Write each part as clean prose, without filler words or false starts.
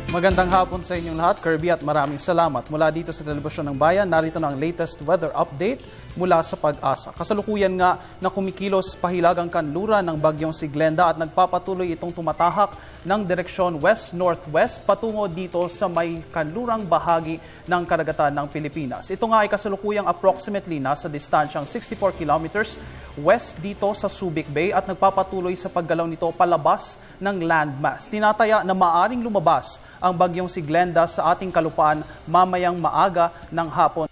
Magandang hapon sa inyong lahat, Kirby, at maraming salamat. Mula dito sa Telebisyon ng Bayan, narito na ang latest weather update mula sa Pag-asa. Kasalukuyan nga na kumikilos pahilagang kanluran ng bagyong si Glenda at nagpapatuloy itong tumatahak ng direksyon west-northwest patungo dito sa may kanlurang bahagi ng karagatan ng Pilipinas. Ito nga ay kasalukuyang approximately nasa distansyang 64 kilometers west dito sa Subic Bay at nagpapatuloy sa paggalaw nito palabas ng landmass. Tinataya na maaring lumabas ang bagyong si Glenda sa ating kalupaan mamayang maaga ng hapon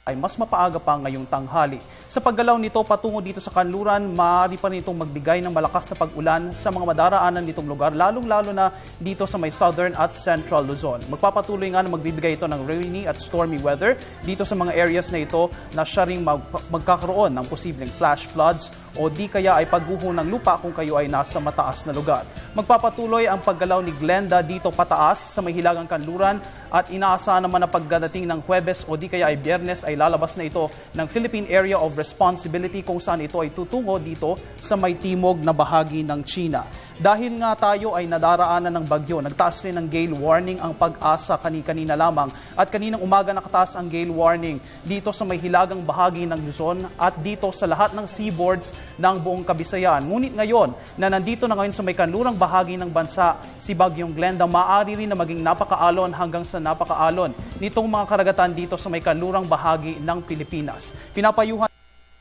ay mas mapaaga pa ngayong tanghali. Sa paggalaw nito patungo dito sa kanluran, maaari pa nitong magbigay ng malakas na pag-ulan sa mga madaraanan nitong lugar, lalong-lalo na dito sa may southern at central Luzon. Magpapatuloy nga na magbibigay ito ng rainy at stormy weather dito sa mga areas na ito na siya ring magkakaroon ng posibleng flash floods o di kaya ay pagguho ng lupa kung kayo ay nasa mataas na lugar. Magpapatuloy ang paggalaw ni Glenda dito pataas sa may hilagang kanluran at inaasahan naman na pagdating ng Huwebes o di kaya ay Biyernes ay lalabas na ito ng Philippine Area of Responsibility kung saan ito ay tutungo dito sa may timog na bahagi ng China. Dahil nga tayo ay nadaraanan ng bagyo, nagtaas rin ng gale warning ang Pag-asa kanina lamang at kaninang umaga nakataas ang gale warning dito sa may hilagang bahagi ng Luzon at dito sa lahat ng seaboards ng buong Kabisayan. Ngunit ngayon na nandito na ngayon sa may kanlurang bahagi ng bansa si Bagyong Glenda, maaari rin na maging napakaalon hanggang sa napakaalon nitong mga karagatan dito sa may kanlurang bahagi ng Pilipinas. Pinapayuhan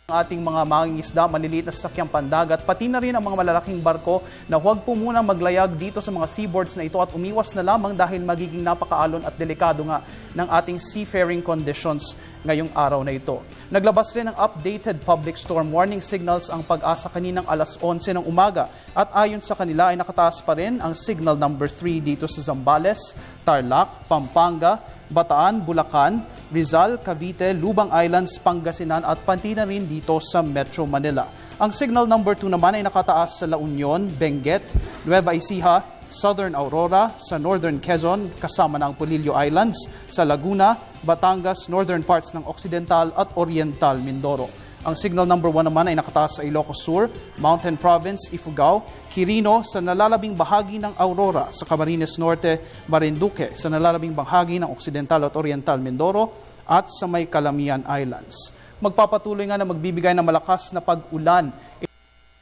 ang ating mga mangingisda, maliliit na sasakyang pandagat, pati na rin ang mga malalaking barko na huwag po muna maglayag dito sa mga seaboards na ito at umiwas na lamang dahil magiging napakaalon at delikado nga ng ating seafaring conditions ngayong araw na ito. Naglabas rin ng updated public storm warning signals ang Pag-asa kaninang alas 11 ng umaga at ayon sa kanila ay nakataas pa rin ang signal number 3 dito sa Zambales, Tarlac, Pampanga, Bataan, Bulacan, Rizal, Cavite, Lubang Islands, Pangasinan at pati na rin dito sa Metro Manila. Ang signal number 2 naman ay nakataas sa La Union, Benguet, Nueva Ecija, Southern Aurora, sa Northern Quezon, kasama ng Polillo Islands, sa Laguna, Batangas, northern parts ng Occidental at Oriental Mindoro. Ang signal number 1 naman ay nakataas sa Ilocos Sur, Mountain Province, Ifugao, Quirino, sa nalalabing bahagi ng Aurora, sa Camarines Norte, Marinduque, sa nalalabing bahagi ng Occidental at Oriental Mindoro, at sa may Calamian Islands. Magpapatuloy nga na magbibigay ng malakas na pag-ulan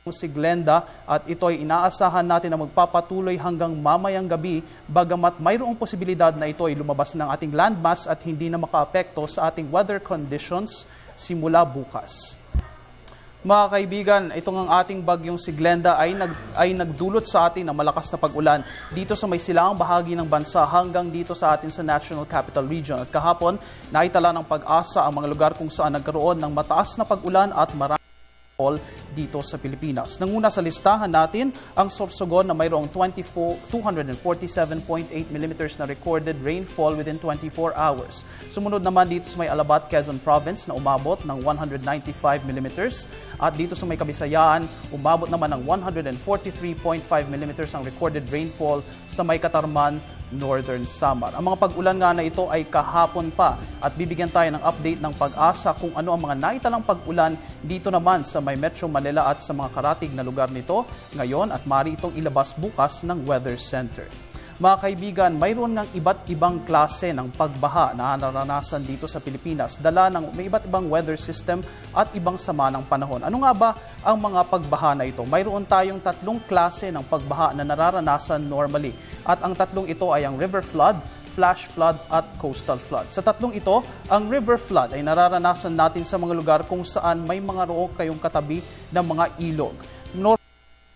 si Glenda at ito ay inaasahan natin na magpapatuloy hanggang mamayang gabi bagamat mayroong posibilidad na ito ay lumabas ng ating landmass at hindi na makaapekto sa ating weather conditions simula bukas. Mga kaibigan, itong ang ating bagyong si Glenda ay nagdulot sa atin ng malakas na pag-ulan dito sa may silangang bahagi ng bansa hanggang dito sa atin sa National Capital Region. At kahapon, naitala ng Pag-asa ang mga lugar kung saan nagkaroon ng mataas na pag-ulan at marami dito sa Pilipinas. Nanguna sa listahan natin ang Sorsogon na mayroong 247.8 mm na recorded rainfall within 24 hours. Sumunod naman dito sa may Alabat, Quezon Province na umabot ng 195 mm at dito sa may Kabisayaan umabot naman ng 143.5 mm ang recorded rainfall sa may Katarman, Northern Samar. Ang mga pag-ulan nga na ito ay kahapon pa at bibigyan tayo ng update ng Pag-asa kung ano ang mga naitalang pag-ulan dito naman sa may Metro Manila at sa mga karatig na lugar nito ngayon at maaari itong ilabas bukas ng Weather Center. Mga kaibigan, mayroon ngang iba't ibang klase ng pagbaha na naranasan dito sa Pilipinas. May iba't ibang weather system at ibang sama ng panahon. Ano nga ba ang mga pagbaha na ito? Mayroon tayong 3 klase ng pagbaha na nararanasan normally. At ang 3 ito ay ang river flood, flash flood at coastal flood. Sa 3 ito, ang river flood ay nararanasan natin sa mga lugar kung saan may mga rook kayong katabi ng mga ilog.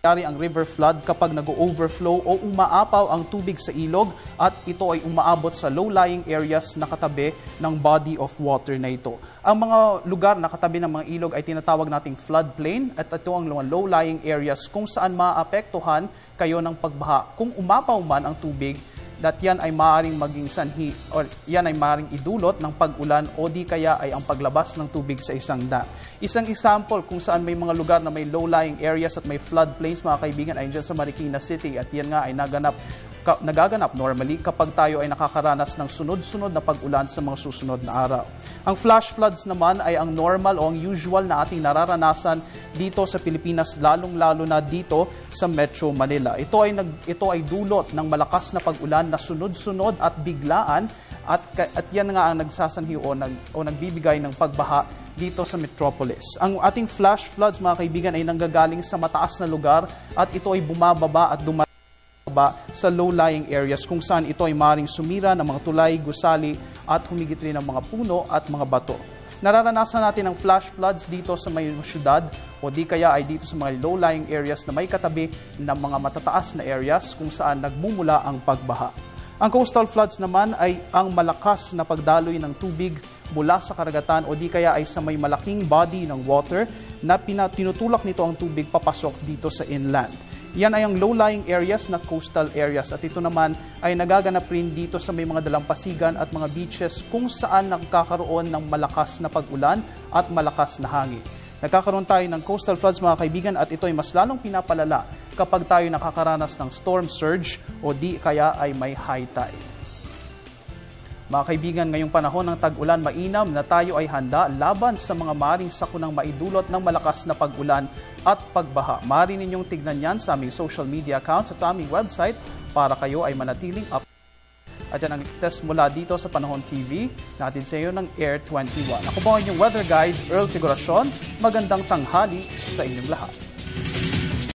Ang river flood kapag nag-overflow o umaapaw ang tubig sa ilog at ito ay umaabot sa low-lying areas na katabi ng body of water na ito. Ang mga lugar na katabi ng mga ilog ay tinatawag nating floodplain at ito ang mga low-lying areas kung saan maapektuhan kayo ng pagbaha. Kung umapaw man ang tubig, yan ay maaaring maging sanhi o yan ay maaaring idulot ng pag-ulan o di kaya ay ang paglabas ng tubig sa isang dam. Isang example kung saan may mga lugar na may low-lying areas at may floodplains, mga kaibigan, ay dyan sa Marikina City at yan nga ay naganap nagaganap normally kapag tayo ay nakakaranas ng sunod-sunod na pag-ulan sa mga susunod na araw. Ang flash floods naman ay ang normal o ang usual na ating nararanasan dito sa Pilipinas, lalong-lalo na dito sa Metro Manila. Ito ay dulot ng malakas na pag-ulan na sunod-sunod at biglaan at yan nga ang nagsasanhi o nagbibigay ng pagbaha dito sa Metropolis. Ang ating flash floods, mga kaibigan, ay nanggagaling sa mataas na lugar at ito ay bumababa at sa low-lying areas kung saan ito ay maaaring sumira ng mga tulay, gusali at humigit rin ng mga puno at mga bato. Nararanasan natin ang flash floods dito sa may syudad o di kaya ay dito sa mga low-lying areas na may katabi ng mga matataas na areas kung saan nagmumula ang pagbaha. Ang coastal floods naman ay ang malakas na pagdaloy ng tubig mula sa karagatan o di kaya ay sa may malaking body ng water na tinutulak nito ang tubig papasok dito sa inland. Yan ay ang low-lying areas na coastal areas at ito naman ay nagaganap rin dito sa may mga dalampasigan at mga beaches kung saan nagkakaroon ng malakas na pag-ulan at malakas na hangin. Nagkakaroon tayo ng coastal floods, mga kaibigan, at ito ay mas lalong pinapalala kapag tayo nakakaranas ng storm surge o di kaya ay may high tide. Mga kaibigan, ngayong panahon ng tag-ulan, mainam na tayo ay handa laban sa mga maaaring sakunang maidulot ng malakas na pag-ulan at pagbaha. Maaari ninyong tignan yan sa aming social media accounts at sa aming website para kayo ay manatiling up. At yan ang test mula dito sa Panahon TV natin sa iyo ng Air 21. Ako po ang inyong weather guide, Earl Figuracion. Magandang tanghali sa inyong lahat.